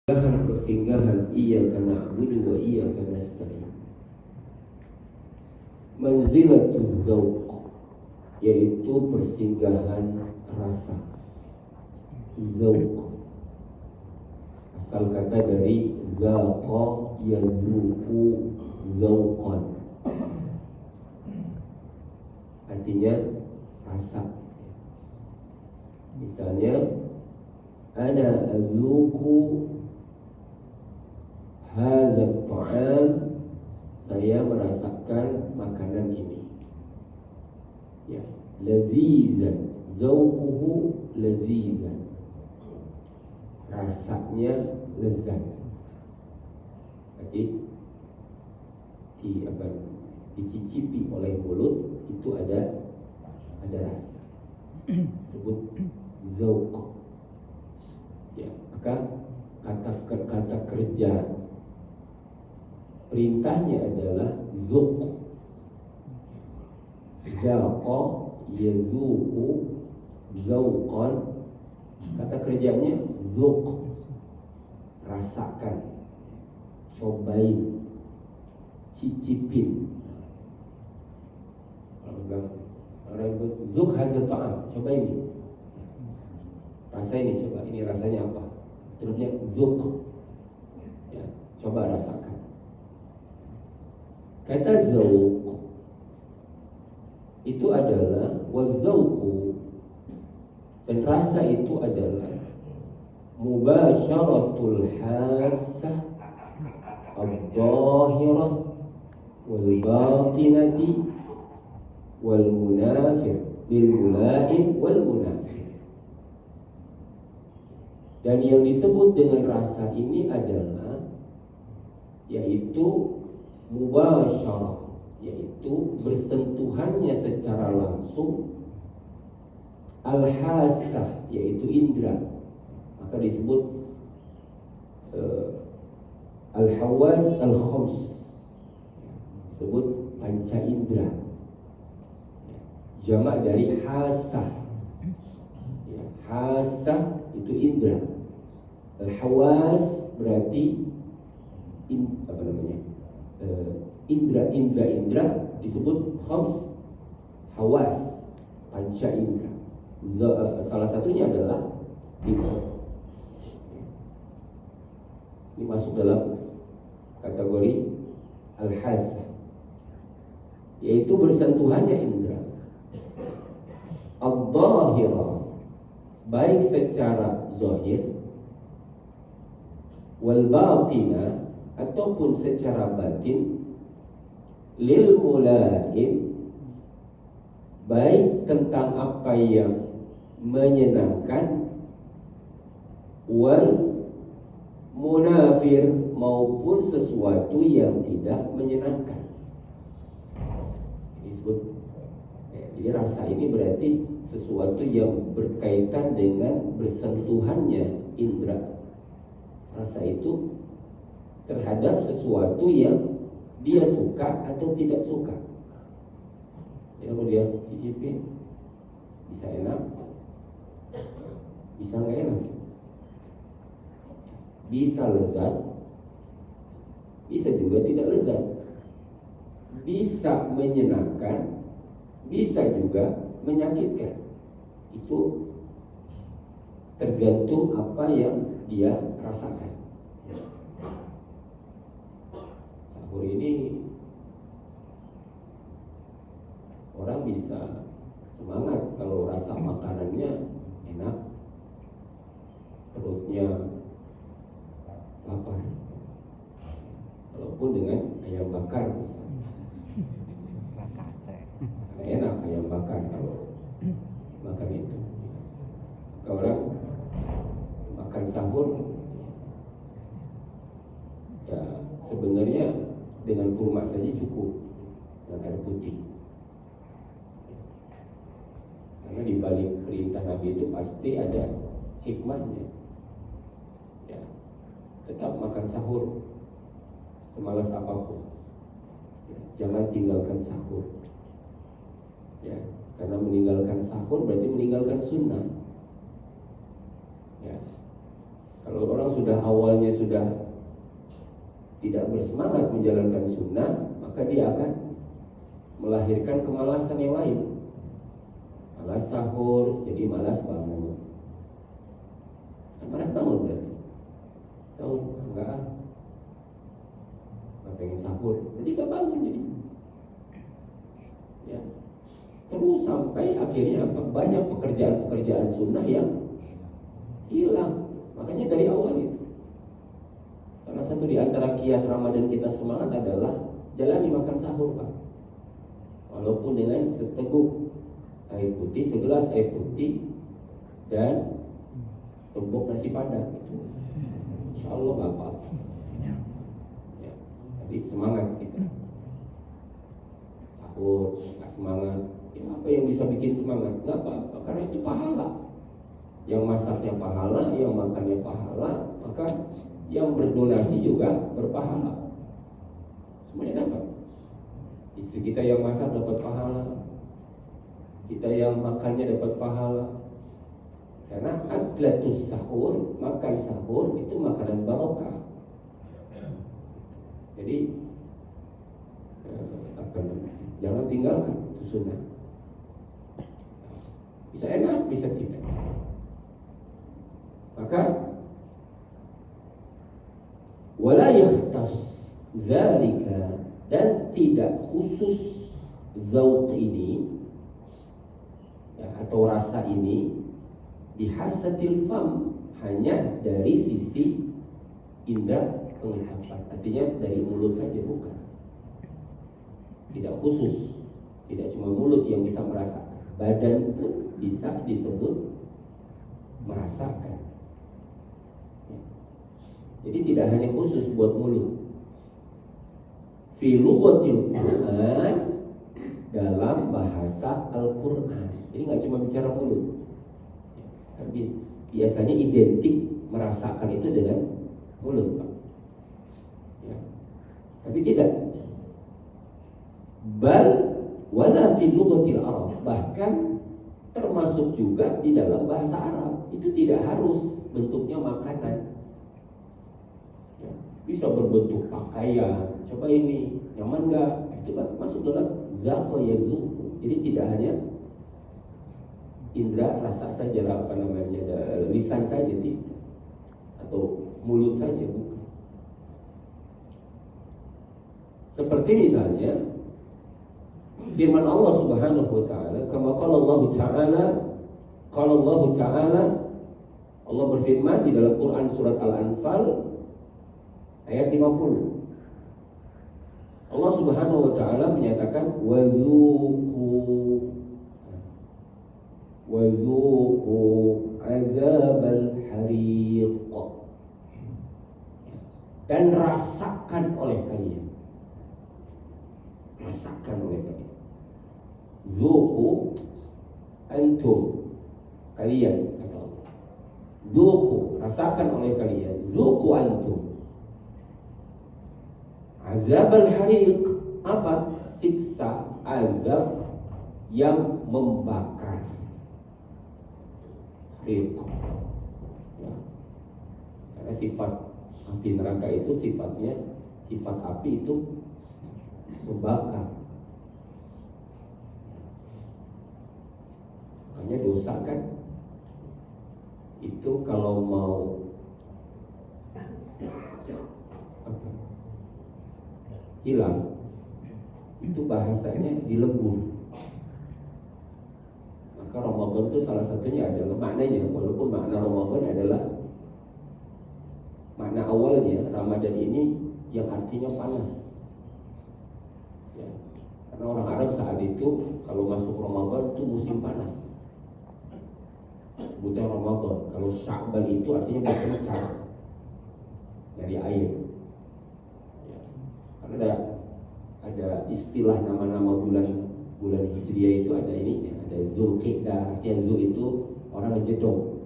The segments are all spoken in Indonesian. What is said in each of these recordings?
Persinggahan iyyaka na'budu wa iyyaka nasta'in. Manzilatuz zauq, yaitu persinggahan rasa. Zauq asal kata dari zaqa yazuqu zauqan, artinya rasa. Misalnya, ana azuqu hadza ta'am, saya merasakan makanan ini. Ya, lazizan, zauquhu lazizan, rasanya lezat. Jadi dicicipi oleh mulut itu ada rasa. Sebut zauq. Ya, maka kata kerja perintahnya adalah zuq. Zaqa yazuqu zauqan, kata kerjanya zuq, rasakan, cobain, cicipin. Orang itu zuq hadza ta'am, coba ini, rasa ini, coba ini rasanya apa, terusnya zuq, ya, coba rasakan. Kata zauq itu adalah wazauqu, dan rasa itu adalah mubasyaratul hassah al-zahirah wal batinati wal munafir lil mulaim wal munafir. Dan yang disebut dengan rasa ini adalah yaitu mubasyarah, yaitu bersentuhannya secara langsung, al-hassah, yaitu indra, maka disebut al-hawas al-khams, disebut panca indra, jamak dari hassah. Ya, hassah itu indra, al-hawas berarti indra disebut khams, hawas, panca indra. Salah satunya adalah indra. Ini masuk dalam kategori al-hassah, yaitu bersentuhannya indra. Al-zahirah, baik secara zahir, wal batina, ataupun secara batin, lil mulaim, baik tentang apa yang menyenangkan, wal munafir, maupun sesuatu yang tidak menyenangkan. Disebut, jadi rasa ini berarti sesuatu yang berkaitan dengan bersentuhannya indra. Rasa itu terhadap sesuatu yang dia suka atau tidak suka. Jadi kalau dia cicipin, bisa enak, bisa nggak enak, bisa lezat, bisa juga tidak lezat, bisa menyenangkan, bisa juga menyakitkan. Itu tergantung apa yang dia rasakan. Sahur ini orang bisa semangat kalau rasa makanannya enak, perutnya lapar, walaupun dengan ayam bakar misalnya. Karena enak ayam bakar kalau makan itu. Kalau orang makan sahur, ya sebenarnya dengan kurma saja cukup, dan air putih. Karena di balik perintah Nabi itu pasti ada hikmahnya. Ya, tetap makan sahur semalas apapun. Ya, jangan tinggalkan sahur. Ya, karena meninggalkan sahur berarti meninggalkan sunnah. Ya, kalau orang sudah awalnya sudah tidak bersemangat menjalankan sunnah, maka dia akan melahirkan kemalasan yang lain. Malas sahur, jadi malas bangun. Malas bangun berarti sahur, enggak pengen sahur, jadi gak bangun jadi. Ya. Terus sampai akhirnya banyak pekerjaan-pekerjaan sunnah yang hilang. Makanya dari awal itu, salah satu di antara kiat Ramadan kita semangat adalah jalani makan sahur, Pak. Walaupun dengan seteguk air putih, segelas air putih dan sembok nasi padang, insya Allah gak apa-apa. Ya. Tapi semangat kita sahur, gak semangat. Ya, apa yang bisa bikin semangat? Gak apa-apa, karena itu pahala. Yang masaknya pahala, yang makannya pahala, maka yang berdonasi juga berpahala. Semuanya dapat. Istri kita yang masak dapat pahala, kita yang makannya dapat pahala. Karena adlatus sahur, makan sahur itu makanan barokah. Jadi jangan tinggalkan, itu sunnah. Bisa enak, bisa tidak. Maka wala yakhtas zalika, dan tidak khusus zauq ini ya, atau rasa ini bihasatil fam, hanya dari sisi indera pengucapan, artinya dari mulut saja, bukan. Tidak khusus, tidak cuma mulut yang bisa merasakan, badan pun bisa disebut merasakan. Jadi tidak hanya khusus buat mulut. Fi lughatil Quran, dalam bahasa Al-Quran. Jadi nggak cuma bicara mulut, tapi biasanya identik merasakan itu dengan mulut, Pak. Ya. Tapi tidak. Bal wala fi lughatil Arab, bahkan termasuk juga di dalam bahasa Arab. Itu tidak harus bentuknya makanan. Ya. Bisa berbentuk pakaian. Coba ini nyaman nggak? Itu masuk dalam zaqa yazuqu. Jadi tidak hanya indera rasa saja, apa namanya, lisan saja tidak, atau mulut saja, bukan. Seperti misalnya firman Allah Subhanahu wa taala, kama qala Allah taala, Allah berfirman di dalam Quran surat Al-Anfal ayat 50. Allah Subhanahu wa taala menyatakan wazuqu azabal hariq, dan rasakan oleh kalian. Rasakan oleh kalian. Zuqu antum, kalian, kata Allah. Zuqu, rasakan oleh kalian. Zuqu antum azabal hariq, apa? Siksa azab yang membakar. Hariq. Ya. Karena sifat api neraka itu sifatnya, sifat api itu membakar. Makanya dosa kan itu kalau mau hilang, itu bahasanya dilebur. Maka Ramadan itu salah satunya adalah maknanya, walaupun makna Ramadan adalah makna awalnya Ramadan ini yang artinya panas ya. Karena orang Arab saat itu kalau masuk Ramadan itu musim panas, sebutnya Ramadan. Kalau Sya'ban itu artinya berpencar dari air ya. Karena ada istilah nama-nama bulan Hijriah itu ada ini, ada Zulqa'dah, artinya Zul itu orang ngejedong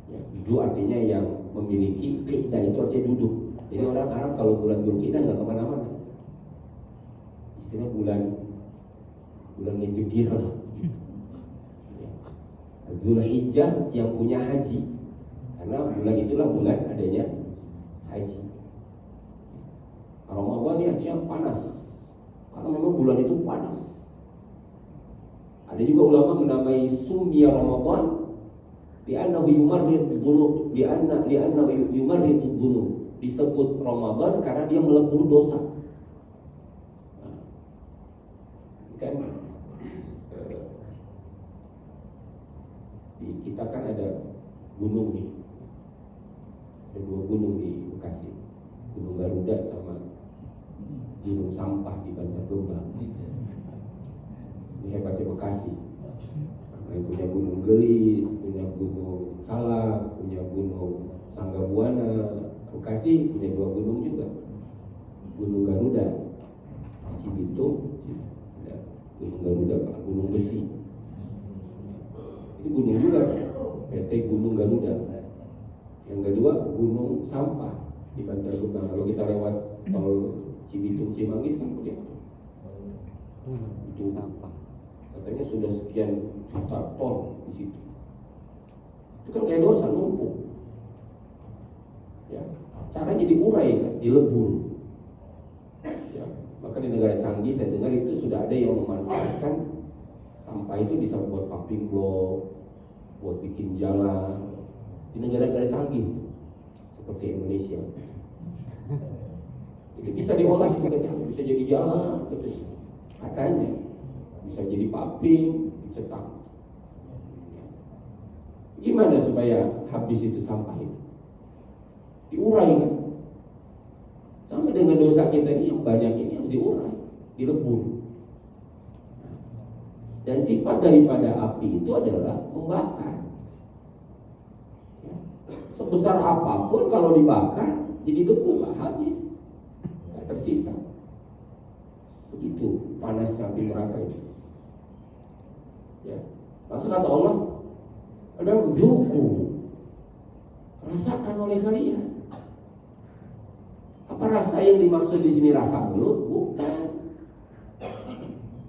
ya. Zul artinya yang memiliki, Qa'dah itu artinya duduk. Jadi orang Arab kalau bulan Zulqa'dah nggak kemana-mana, istilah bulan ngejegir lah ya. Zulhijjah yang punya haji, Karena bulan itulah bulan adanya haji. Ramadan ini artinya panas, karena memang bulan itu panas. Ada juga ulama menamai sumya Ramadan li'annahu yumarridu dhunub, li'annahu yumarridu dhunub. Disebut Ramadan karena dia melebur dosa. Nah, kan di kita kan ada gunung nih, ada 2 gunung di Bekasi, Gunung Garuda sama Gunung Sampah di Bantar Gebang. Ini hebatnya Bekasi. Yang punya Gunung Gelis, punya Gunung Salak, punya Gunung Sanggabuana. Bekasi punya 2 gunung juga, Gunung Garuda, Cibitung, Gunung Garuda, Gunung Besi. Itu gunung juga, PT Gunung Garuda. Yang kedua Gunung Sampah di Bantar Gebang. Kalau kita lewat tol Cibitung Cimanggis kan punya itu sampah. Katanya sudah sekian juta ton di situ. Itu kan kayak dosa numpuk. Ya, caranya diurai kan, dilebur. Ya, maka di negara canggih saya dengar itu sudah ada yang memanfaatkan sampah itu bisa buat paving block, buat bikin jalan. Di negara-negara canggih seperti Indonesia. Itu bisa diolah itu katanya, bisa jadi jalan gitu. Katanya bisa jadi paving, dicetak. Gimana supaya habis itu sampah itu? Diurai kan? Sama dengan dosa kita ini yang banyak ini harus diurai, dilebur. Dan sifat daripada api itu adalah membakar. Ya. Sebesar apapun kalau dibakar jadi debu, nggak habis, nggak tersisa. Begitu panasnya api neraka itu. Ya. Maka kata Allah, ada zuku, rasakan oleh kalian. Apa rasa yang dimaksud di sini rasa mulut? Bukan.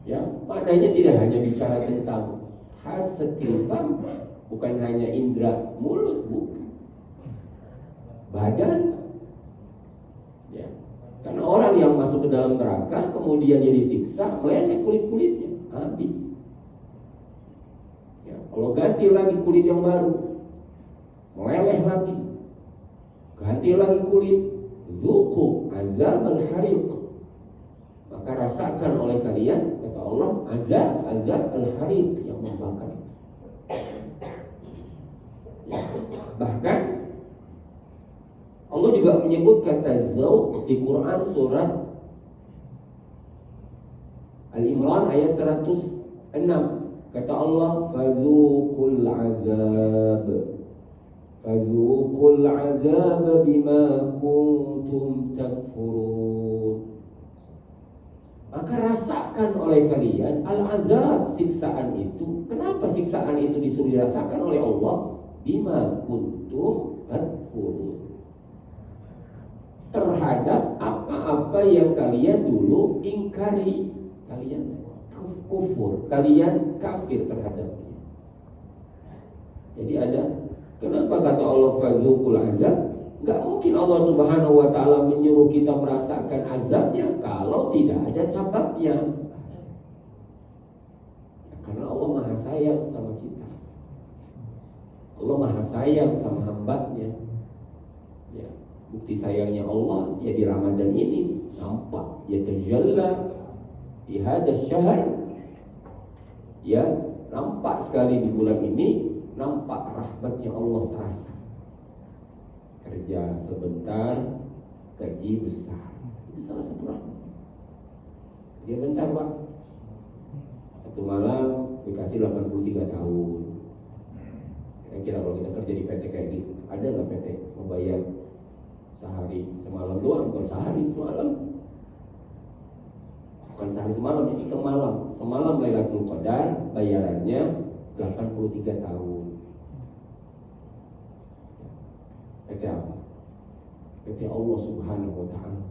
Ya, maknanya tidak hanya bicara tentang hasatil fam, bukan hanya indera mulut, bukan. Badan. Ya. Karena orang yang masuk ke dalam neraka kemudian dia disiksa, meleleh kulit-kulitnya, habis. Ya, kalau ganti lagi kulit yang baru, meleleh lagi. Ganti lagi kulit, zuqu azab al-hariq. Maka rasakan oleh kalian, kata Allah, azab al-hariq yang membakar. Ya. Bahkan Allah juga menyebut kata zauq di Quran surat Al-Imran ayat 106. Kata Allah, fazuqul azab. Fazuqul azab bima kuntum takfurun. Maka rasakan oleh kalian al-azab, siksaan itu. Kenapa siksaan itu disuruh dirasakan oleh Allah? Bima kuntum takfurun. Terhadap apa-apa yang kalian dulu ingkari, kalian kufur, kalian kafir terhadapnya. Jadi ada, kenapa kata Allah fazuqul azab? Gak mungkin Allah Subhanahu wa ta'ala menyuruh kita merasakan azabnya kalau tidak ada sebabnya. Ya, karena Allah maha sayang sama kita. Allah maha sayang sama hambanya. Ya, bukti sayangnya Allah ya di Ramadan ini nampak, ya tajalla di hadas syahr, ya nampak sekali di bulan ini, nampak rahmatnya Allah terasa. Kerja sebentar, gaji besar. Itu salah satu rahmat. Dia bentar Pak, satu malam dikasih 83 tahun. Kira-kira kalau kita kerja di PT kayak gitu, ada nggak PT membayar sehari semalam doang? Bukan sehari semalam, bukan sehari semalam, ini semalam Lailatul Qadar, bayarannya 83 tahun. PT apa? PT Allah Subhanahu wa ta'ala.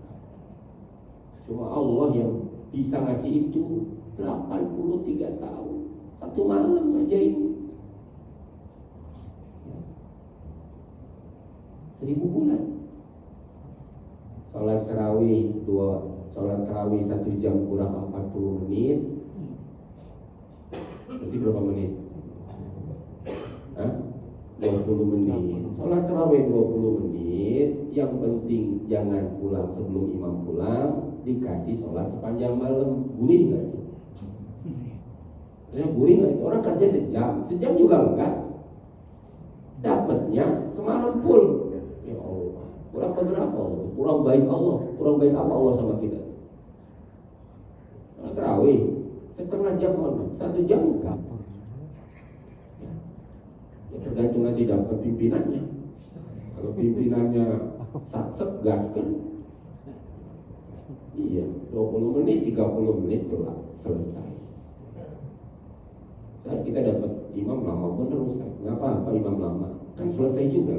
Cuma Allah yang bisa ngasih itu 83 tahun. Satu malam ngerjain. 1000 bulan. Sholat tarawih 1 jam kurang 40 menit. Berarti berapa menit? 20 menit. Sholat tarawih 20 menit. Yang penting jangan pulang sebelum imam pulang. Dikasih sholat sepanjang malam. Gurih nggak? Gurih nggak? Orang kerja sejam juga enggak. Dapatnya semalam full. Ya Allah, kurang berapa? Kurang baik Allah. Kurang baik apa Allah sama kita? Tarawih setengah jam, 1 jam enggak. Ya tergantung nanti dapat pimpinannya. Kalau pimpinannya saksek gaskan, iya 20 menit, 30 menit telah selesai. Saat kita dapat imam lama pun rusak. Ngapa imam lama? Kan selesai juga.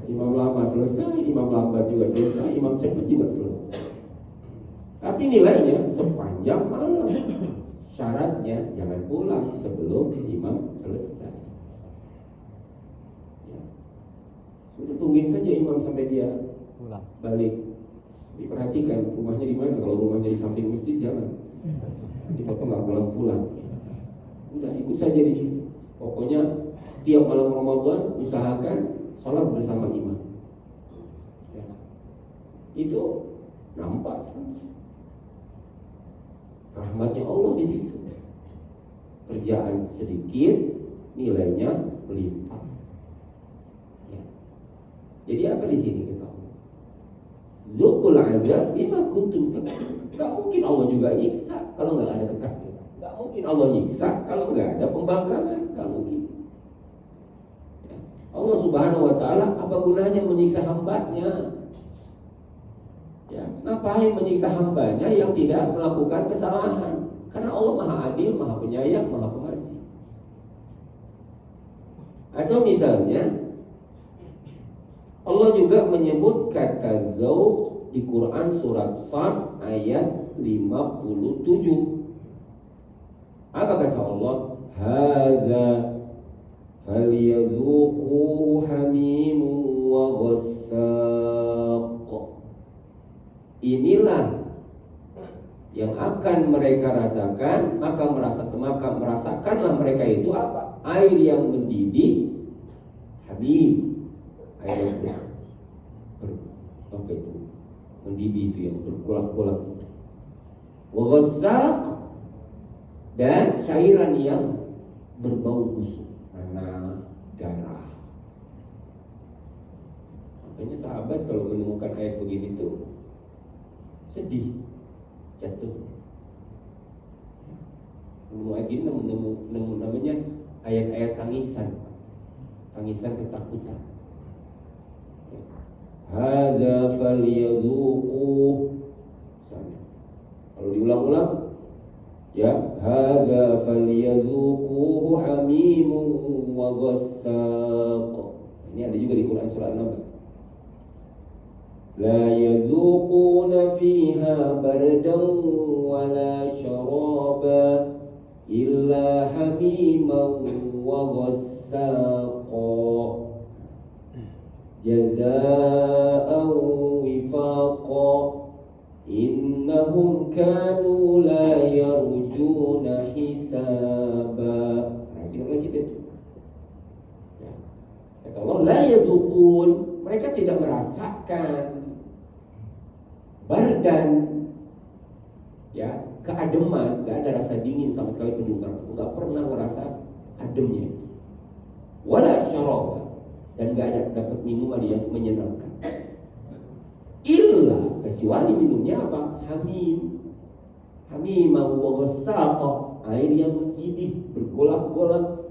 Imam lama selesai, imam lambat juga selesai, imam cepat juga selesai. Tapi nilainya sepanjang malam. Syaratnya jangan pulang sebelum imam selesai. Ya. Sudah tungguin saja imam sampai dia pulang balik. Diperhatikan rumahnya di mana. Kalau rumahnya di samping masjid jangan. Nanti bapak nggak pulang-pulang. Udah ikut saja di situ. Pokoknya setiap malam Ramadan usahakan sholat bersama imam. Ya. Itu nampak rahmatnya Allah di situ. Kerjaan sedikit, nilainya melimpah. Ya. Jadi apa di sini kita? Zuqul azab bima kuntum takfurun. Gak mungkin Allah juga nyiksa kalau nggak ada kekafiran. Gak mungkin Allah nyiksa kalau nggak ada pembangkangan. Gak mungkin. Ya. Allah Subhanahu Wa Taala apa gunanya menyiksa hambanya? Ya, ngapain menyiksa hambanya yang tidak melakukan kesalahan? Karena Allah Maha Adil, Maha Penyayang, Maha Pengasih. Atau misalnya Allah juga menyebut kata zauq di Quran surat Sad ayat 57. Apa kata Allah? Haza falyazuqu hamimu wa ghassaq. Inilah yang akan mereka rasakan, maka merasakanlah mereka itu apa? Air yang mendidih, hamim, air yang apa itu? Mendidih itu yang bergolak-golak. Wa ghassaq, dan cairan yang berbau busuk, darah. Makanya sahabat kalau menemukan ayat begini tuh sedih, jatuh. Ayat ini namanya ayat-ayat tangisan ketakutan. Haza falyazuqu. Kalau diulang-ulang, ya, haza falyazuquhu hamimun wa ghassaq. Ini ada juga di Quran surah 6. La yazuquna fiha bardan wa la syaraba illa hamiman wa ghassaq jazaa'an wifaqa innahum kanu la yarjuna hisaba. Nah, itu kita itu. Ya. Kata Allah, la yazuqun, mereka tidak merasakan bardan, ya, keademan, gak ada rasa dingin sama sekali pendengar, gak pernah merasa ademnya. Wala syaraba, dan gak ada dapat minuman yang menyenangkan. Illa, kecuali minumnya apa? Hamimah wa ghassaq, air yang mendidih, bergolak-golak,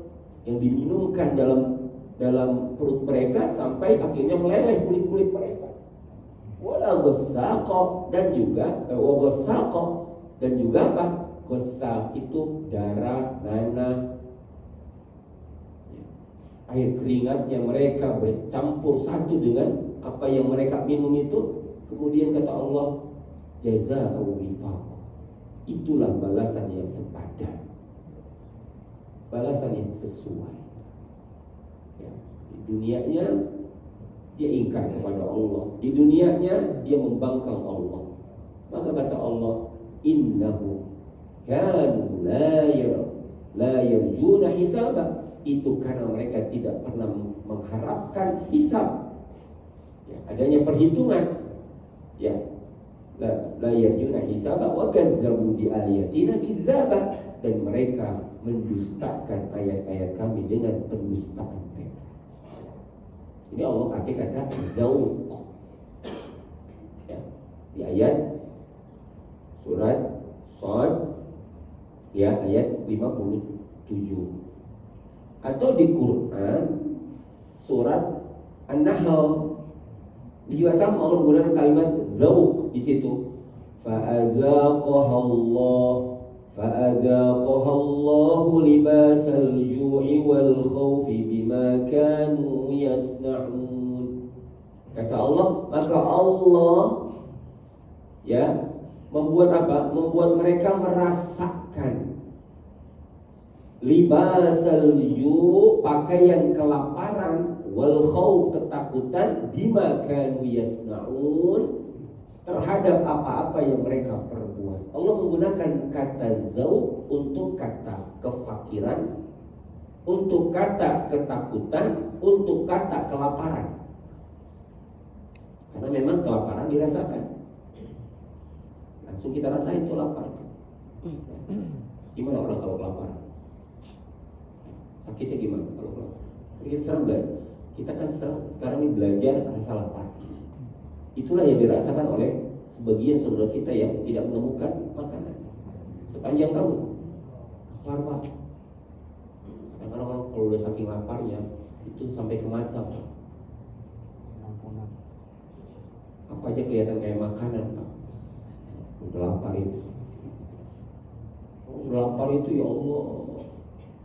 yang diminumkan dalam perut mereka sampai akhirnya meleleh kulit-kulit mereka. Wala ghassaq, dan juga dan juga apa? Ghassaq itu darah, nanah, air keringatnya mereka bercampur satu dengan apa yang mereka minum itu. Kemudian kata Allah, jazaa'u wifaq, itulah balasan yang sepadan, balasan yang sesuai. Ya, di dunianya dia ingkar kepada Allah. Di dunianya dia membangkang Allah. Maka kata Allah, innahu kan la yarjuna hisaba. Itu karena mereka tidak pernah mengharapkan hisab, ya, adanya perhitungan. Ya, la yarjuna hisaba wa kazzabu bi ayatina kizzaba, dan mereka mendustakan ayat-ayat kami dengan pendustaan mereka. Ini Allah pakai kata zauq, ya, di ayat surat Shad, ya, ayat 57. Atau di Quran surat An-Nahl juga sama, Allah menggunakan kalimat zauq di situ. Fa'azaqahallahu libasal ju'i wal khawfi bima kanu yasna'un. Kata Allah, maka Allah, ya, membuat apa? Membuat mereka merasakan libasal ju', pakaian kelaparan, wal khawf, ketakutan, bima kanu yasna'un, terhadap apa-apa yang mereka perbuat. Allah menggunakan kata zauq untuk kata kefakiran, untuk kata ketakutan, untuk kata kelaparan. Karena memang kelaparan dirasakan. Langsung kita rasain itu lapar. Gimana orang kalau kelaparan? Sakitnya gimana kalau lapar? Kita serem gak? Kita kan sekarang ini belajar rasa lapar. Itulah yang dirasakan oleh sebagian saudara kita yang tidak menemukan makanan sepanjang tahun. Lapar Pak. Kadang-kadang orang kalau udah saking laparnya itu sampai ke mata Pak. Apa aja kelihatan kayak makanan Pak. Udah lapar itu. Udah lapar itu, ya Allah.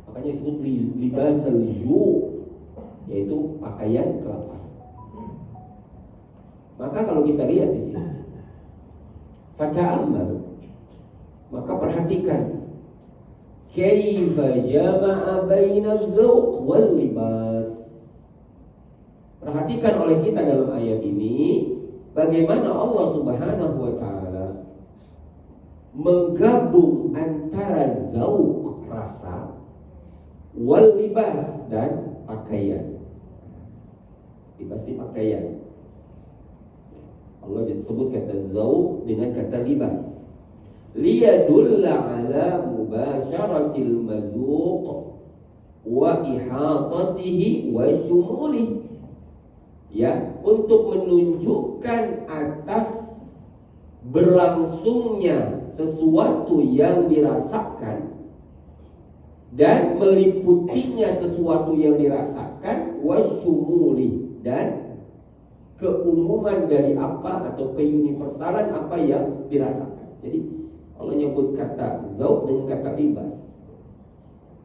Makanya disebut libasal ju', yaitu pakaian kelaparan. Maka kalau kita lihat di sini, fata'ammal, maka perhatikan, kaifa jama'a baina az-zauq wal libas. Perhatikan oleh kita dalam ayat ini, bagaimana Allah Subhanahu wa taala menggabung antara zauq, rasa, wal libas, dan pakaian. Libas di pakaian. Allah disebut kata zauq dengan kata libas, liyadulla ala mubasharatil mazuq wa ihatatihi wa syumulih, ya, untuk menunjukkan atas berlangsungnya sesuatu yang dirasakan dan meliputinya sesuatu yang dirasakan, wa syumulih, dan keumuman dari apa atau keuniversalan apa yang dirasakan. Jadi Allah nyebut kata zauq dengan kata libas.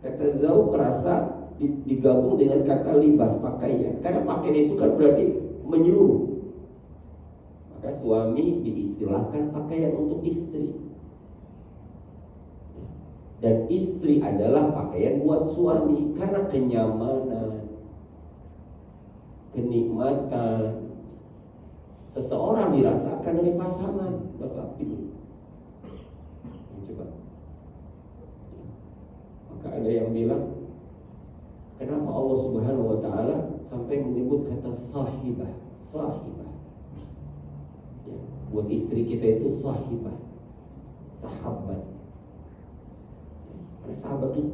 Kata zauq rasa digabung dengan kata libas, pakaian. Karena pakaian itu kan berarti menyeluruh. Maka suami diistilahkan pakaian untuk istri, dan istri adalah pakaian buat suami karena kenyamanan, kenikmatan seseorang dirasakan dari pasangan. Bapak Ibu, coba. Maka ada yang bilang, kenapa Allah Subhanahu wa taala sampai menyebut kata sahibah? Sahibah, ya, buat istri kita itu sahibah, sahabat. Karena sahabat itu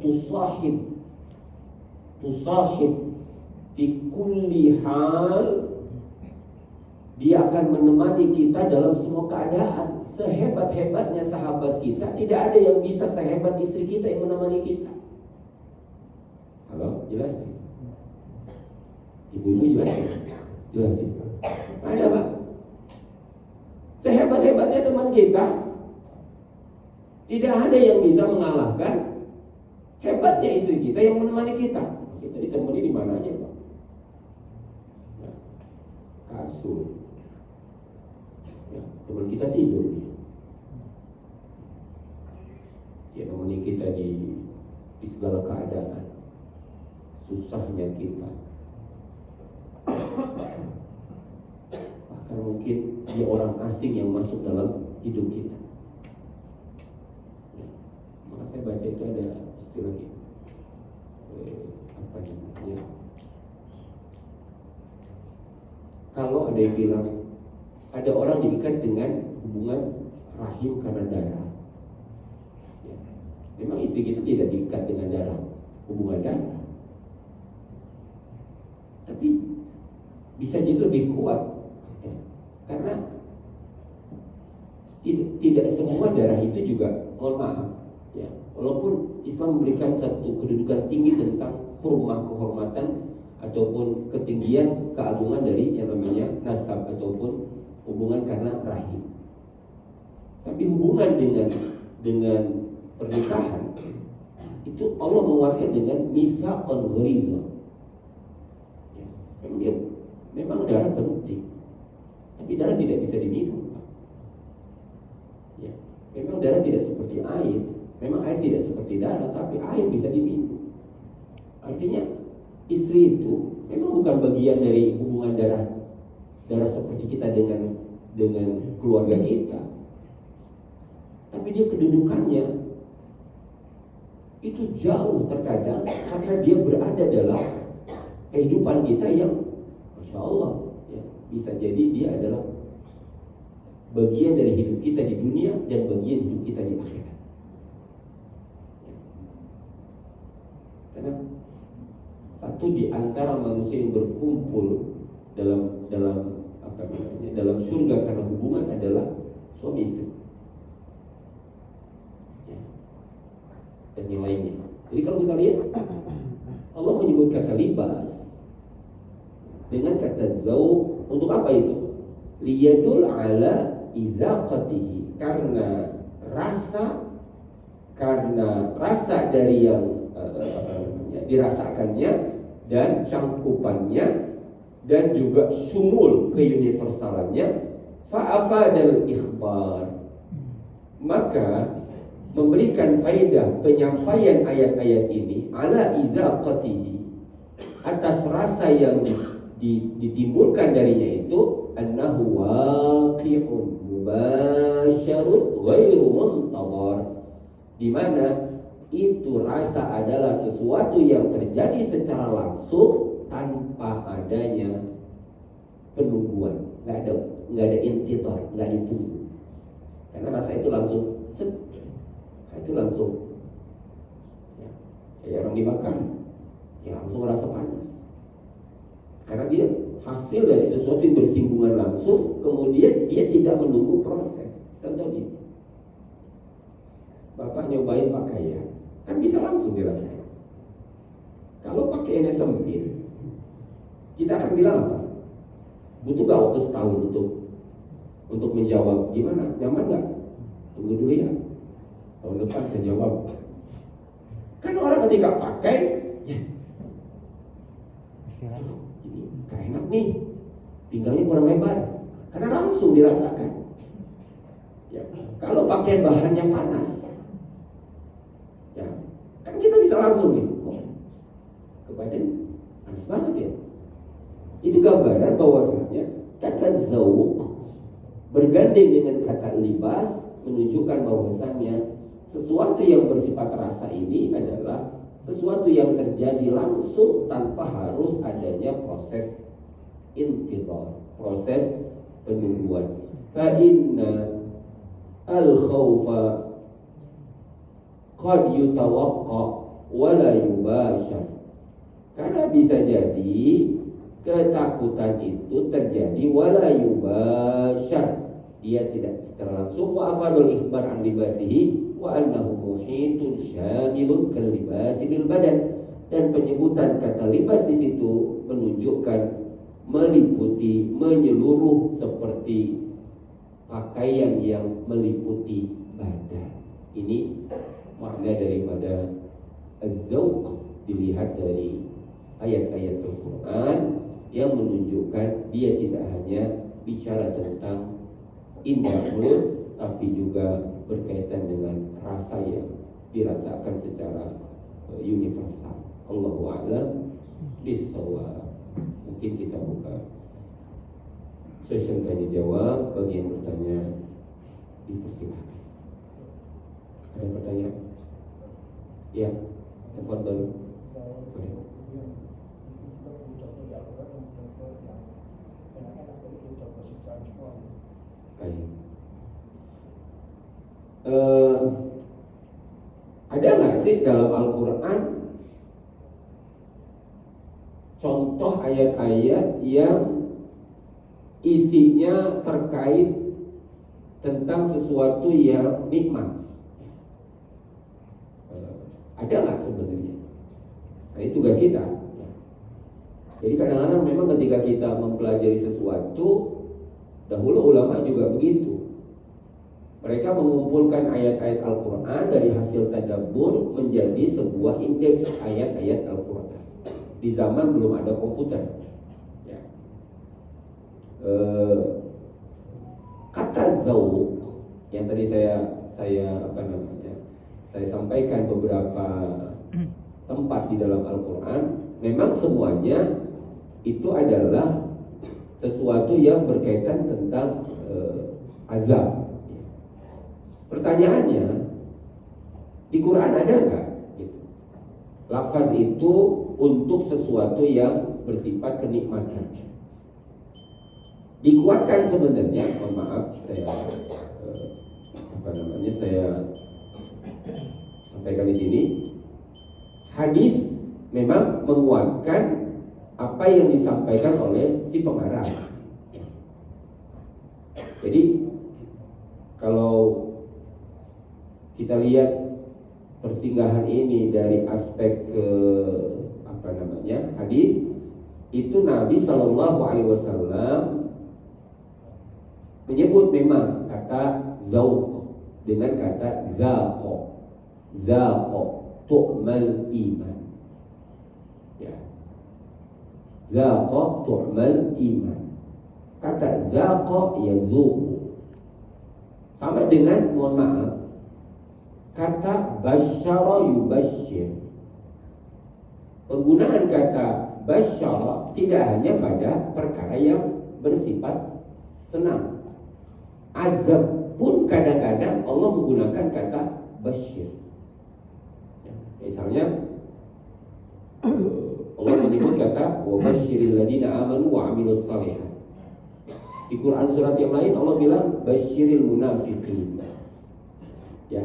tusahib di kulli hal. Dia akan menemani kita dalam semua keadaan. Sehebat-hebatnya sahabat kita, tidak ada yang bisa sehebat istri kita yang menemani kita. Halo, jelas nih? Ibu-ibu jelas nih? Jelas nih? Ada Pak? Sehebat-hebatnya teman kita, tidak ada yang bisa mengalahkan hebatnya istri kita yang menemani kita. Kita ditemani di mana aja Pak? Kasur. Ya, teman kita tidur nih. Dia menemani kita di segala keadaan. Susahnya kita, mungkin dia orang asing yang masuk dalam hidup kita. Ya. Maka saya baca itu ada istilah apa namanya? Kalau ada yang bilang ada orang diikat dengan hubungan rahim karena darah. Ya. Memang istri kita tidak diikat dengan darah, hubungan darah. Tapi bisa jadi lebih kuat, ya. Karena tidak semua darah itu juga, mohon maaf, ya. Walaupun Islam memberikan satu kedudukan tinggi tentang kehormatan ataupun ketinggian keagungan dari yang namanya nasab ataupun hubungan karena rahim. Tapi hubungan dengan pernikahan itu Allah menguatkan dengan misaqan ghaliza. Ya, memang darah penting, tapi darah tidak bisa diminum. Ya, memang darah tidak seperti air. Memang air tidak seperti darah, tapi air bisa diminum. Artinya istri itu memang bukan bagian dari hubungan darah seperti kita dengan keluarga kita. Tapi dia kedudukannya itu jauh terkadang karena dia berada dalam kehidupan kita yang Masya Allah, ya, bisa jadi dia adalah bagian dari hidup kita di dunia dan bagian hidup kita di akhirat. Karena satu di antara manusia yang berkumpul dalam surga karena hubungan adalah suami istri. Dan yang lainnya. Jadi kalau kita lihat Allah menyebut kata libas dengan kata zauq untuk apa itu? Liyadul ala izaqatihi, karena rasa dari yang dirasakannya dan cangkupannya dan juga sumul keuniversalannya, fa'afadal ikhbar, maka memberikan faedah penyampaian ayat-ayat ini ala izaqatihi, atas rasa yang ditimbulkan darinya itu annahu waqi'un mubasyarun ghairu muntadhar, di mana itu rasa adalah sesuatu yang terjadi secara langsung tanpa adanya penungguan, nggak ada intidhar, nggak ditunggu, karena rasa itu langsung itu langsung, ya, kayak orang dibakar, ya langsung merasa panas, karena dia hasil dari sesuatu yang bersinggungan langsung, kemudian dia tidak menunggu proses. Contohnya, Bapak nyobain pakaian, kan bisa langsung dirasain. Kalau pakaiannya sempit, kita akan bilang apa? Butuh gak waktu setahun untuk menjawab gimana, nyaman gak? Tunggu dulu ya, tahun depan saya jawab. Kan orang ketika pakai, ya, ini gak enak nih, pinggangnya kurang lebar, karena langsung dirasakan. Ya, kalau pakaian bahannya panas, ya, kan kita bisa langsung nih, ke badan panas banget ya. Itu gambaran bahwasanya kata zauq bergandeng dengan kata libas menunjukkan bahwasanya sesuatu yang bersifat rasa ini adalah sesuatu yang terjadi langsung tanpa harus adanya proses intidhar, proses penungguan. Fa inna al-khawfa qad yutawaqqa wa la yubashar. Karena bisa jadi ketakutan itu terjadi wala yubashar, dia tidak secara langsung. Wa afadul ikhbar an libasihi wa annahu muhitun syamilun kal libasi bil badan, dan penyebutan kata libas di situ menunjukkan meliputi, menyeluruh seperti pakaian yang meliputi badan. Ini makna daripada az-zauq dilihat dari ayat-ayat Al-Quran yang menunjukkan dia tidak hanya bicara tentang indra mulut, tapi juga berkaitan dengan rasa yang dirasakan secara universal. Allahu a'lam bishawab. Mungkin kita buka sesi tanya jawab. Bagi yang bertanya dipersilakan. Ada pertanyaan? Ya, telepon dulu. Ada nggak sih dalam Al-Quran contoh ayat-ayat yang isinya terkait tentang sesuatu yang nikmat? Ada nggak sebenarnya? Nah, itu tugas kita. Jadi kadang-kadang memang ketika kita mempelajari sesuatu, dahulu ulama juga begitu. Mereka mengumpulkan ayat-ayat Al-Quran dari hasil tadabbur menjadi sebuah indeks ayat-ayat Al-Quran. Di zaman belum ada komputer. Ya. Kata zauq yang tadi saya sampaikan beberapa tempat di dalam Al-Quran, memang semuanya itu adalah sesuatu yang berkaitan tentang azab. Pertanyaannya, di Quran ada nggak gitu, lafaz itu untuk sesuatu yang bersifat kenikmatan? Dikuatkan sebenarnya, mohon maaf saya sampaikan di sini. Hadis memang menguatkan apa yang disampaikan oleh si pengarang. Jadi kalau kita lihat persinggahan ini dari aspek hadis, itu Nabi Shallallahu Alaihi Wasallam menyebut memang kata zauq dengan kata zaqo tu'mal iman. Ya. Zaqo tu'mal iman. Kata zaqo yazuqu sama dengan, mohon maaf, kata basyara yubasyir. Penggunaan kata basyara tidak hanya pada perkara yang bersifat senang. Azab pun kadang-kadang Allah menggunakan kata basyir. Ya, misalnya Allah menyebut kata wa basyiril ladina amanu wa amilus shalihat. Di Quran surat yang lain Allah bilang basyiril munafiqin. Ya,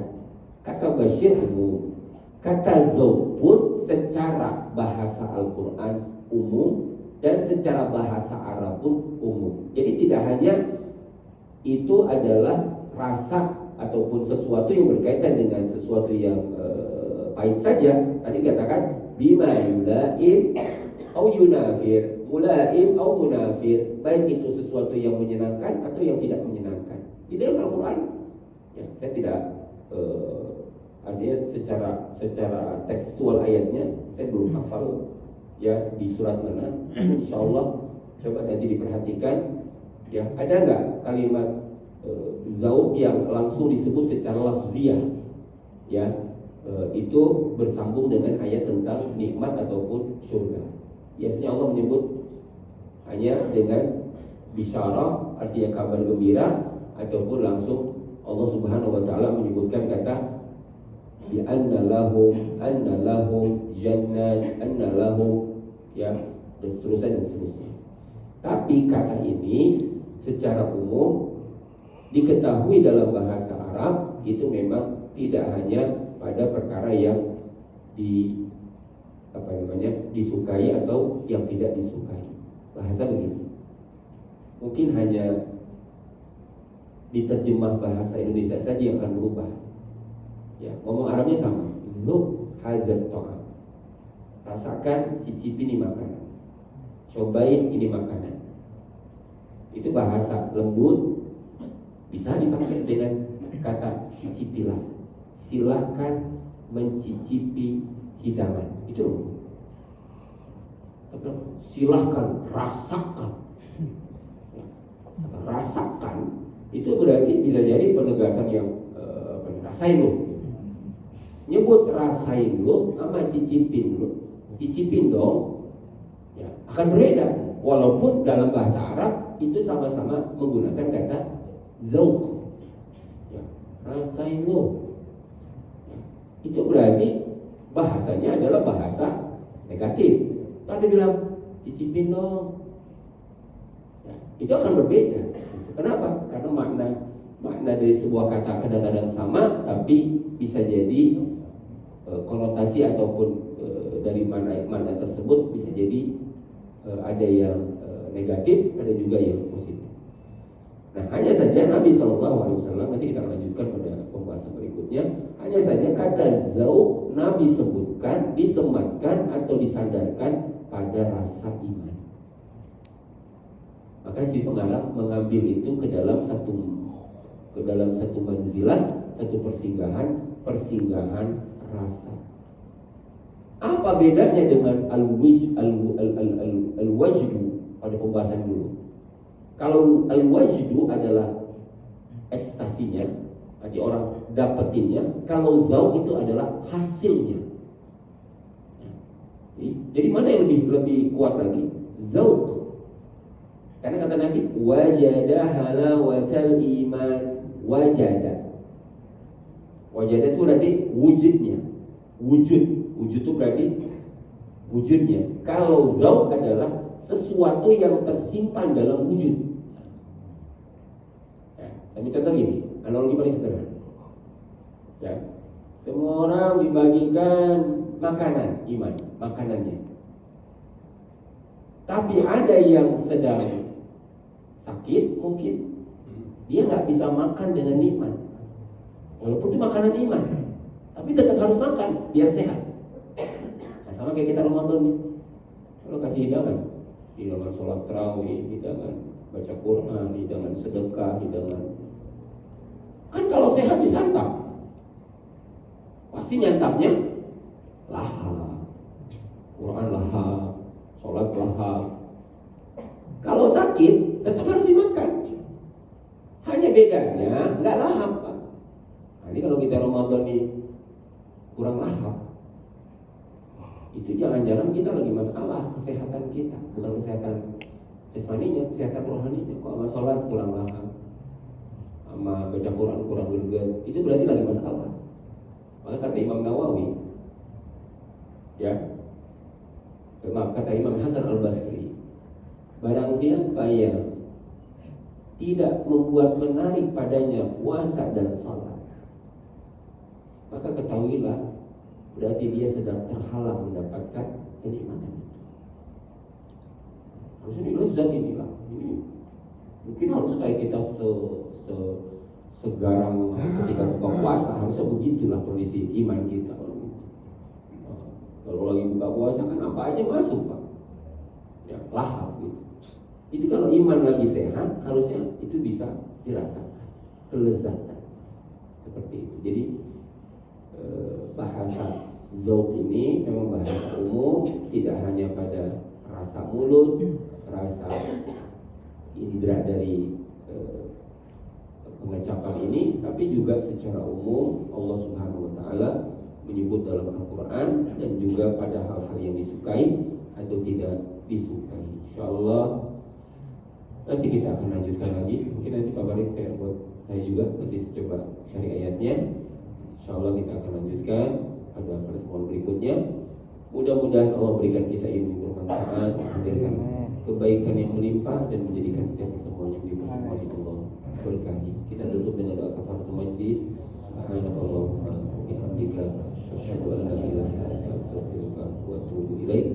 kata basyir umum, kata zauq pun secara bahasa Al-Quran umum dan secara bahasa Arab pun umum. Jadi tidak hanya itu adalah rasa ataupun sesuatu yang berkaitan dengan sesuatu yang pahit saja. Tadi katakan bima yulaim au yunafir, mulaim au munafir, baik itu sesuatu yang menyenangkan atau yang tidak menyenangkan. Di dalam Al-Quran, ya, saya tidak artinya secara tekstual ayatnya saya belum hafal ya di surat mana. Insyaallah coba nanti diperhatikan. Ya, ada nggak kalimat zauq yang langsung disebut secara lafziah? Ya, itu bersambung dengan ayat tentang nikmat ataupun surga. Biasanya Allah menyebut hanya dengan bisyarah, artinya kabar gembira, ataupun langsung Allah Subhanahu wa taala menyebutkan kata bi anna lahum jannat, anna lahum, ya, dan seterusnya. Tapi kata ini secara umum diketahui dalam bahasa Arab itu memang tidak hanya pada perkara yang disukai atau yang tidak disukai. Bahasa begitu. Mungkin hanya diterjemah bahasa Indonesia saja yang akan berubah. Ya, ngomong Arabnya sama. Zuq hazat ta'am. Rasakan, cicipi ini makanan. Cobain ini makanan. Itu bahasa lembut, bisa dipakai dengan kata cicipilah. Silakan mencicipi hidangan. Itu lembut. Silakan rasakan. Rasakan itu berarti bisa jadi penegasan yang rasain lo. Nyebut rasain lo sama cicipin lo. Cicipin dong, ya, akan berbeda. Walaupun dalam bahasa Arab itu sama-sama menggunakan kata zauq. Ya, rasain lo. Ya, itu berarti bahasanya adalah bahasa negatif. Tapi bilang cicipin dong. Ya, itu akan berbeda. Kenapa? Karena makna dari sebuah kata kadang-kadang sama, tapi bisa jadi konotasi ataupun dari mana tersebut bisa jadi ada yang negatif, ada juga yang positif. Nah, hanya saja Nabi SAW, nanti kita akan lanjutkan pada pembahasan berikutnya, hanya saja kata zauq Nabi sebutkan, disematkan atau disandarkan pada rasa iman. Maka si pengarang mengambil itu ke dalam satu manzilah, satu persinggahan rasa. Apa bedanya dengan al-wajdu pada pembahasan dulu? Kalau al-wajdu adalah ekstasinya, nanti orang dapetinnya. Kalau zauq itu adalah hasilnya. Jadi mana yang lebih kuat lagi? Zauq. Karena kata Nabi, wajada halawatal iman. Wajada itu berarti wujudnya. Wujud itu berarti wujudnya. Kalau zauq adalah sesuatu yang tersimpan dalam wujud. Ya, kami contoh gini, analogi paling sederhana. Ya, semua orang dibagikan makanan, iman, makanannya. Tapi ada yang sedang sakit mungkin, dia nggak bisa makan dengan nikmat. Walaupun itu makanan iman, tapi tetap harus makan biar sehat. Nah, sama kayak kita Ramadan nih, kalau kasih hidangan sholat tarawih, hidangan baca Quran, hidangan sedekah, hidangan. Kan kalau sehat disantap, pasti nyantapnya lahap, Quran lahap, sholat lahap. Kalau sakit tetap harus dimakan. Hanya bedanya nggak lahap, Pak. Nah, ini kalau kita Ramadan nih kurang lahap, itu jangan-jangan kita lagi masalah kesehatan kita, bukan kesehatan jasmaninya, kesehatan rohaninya. Kok sama sholat kurang lahap, sama baca Quran kurang greget, itu berarti lagi masalah. Maka kata Imam Nawawi, ya, kata Imam Hasan Al-Basri, barang siapa yang tidak membuat menarik padanya puasa dan sholat, maka ketahuilah berarti dia sedang terhalang mendapatkan kenikmatan itu. Harusnya ini lezat inilah. Ini mungkin harus kayak kita segarang ketika buka puasa, harusnya begitulah kondisi iman kita. Kalau lagi buka puasa kan apa aja masuk, Pak. Ya, lahap gitu. Itu kalau iman lagi sehat, harusnya itu bisa dirasakan kelezatan seperti itu. Jadi bahasa zauq ini memang bahasa umum, tidak hanya pada rasa mulut, rasa indera dari pengecapan ini, tapi juga secara umum Allah Subhanahu wa taala menyebut dalam Al-Qur'an dan juga pada hal-hal yang disukai atau tidak disukai. Insyaallah nanti kita akan lanjutkan lagi. Mungkin nanti Pak Barik buat saya juga nanti coba cari ayatnya. Insyaallah kita akan lanjutkan pada pertemuan berikutnya. Mudah-mudahan Allah berikan kita ilmu bermanfaat, memberikan kebaikan yang melimpah dan menjadikan setiap pertemuan yang diberkahi Allah berkahi. Kita tutup dengan doa kafaratul majlis. Subhanakallahumma wa bihamdika asyhadu an la ilaha illa anta astaghfiruka wa atubu ilaik.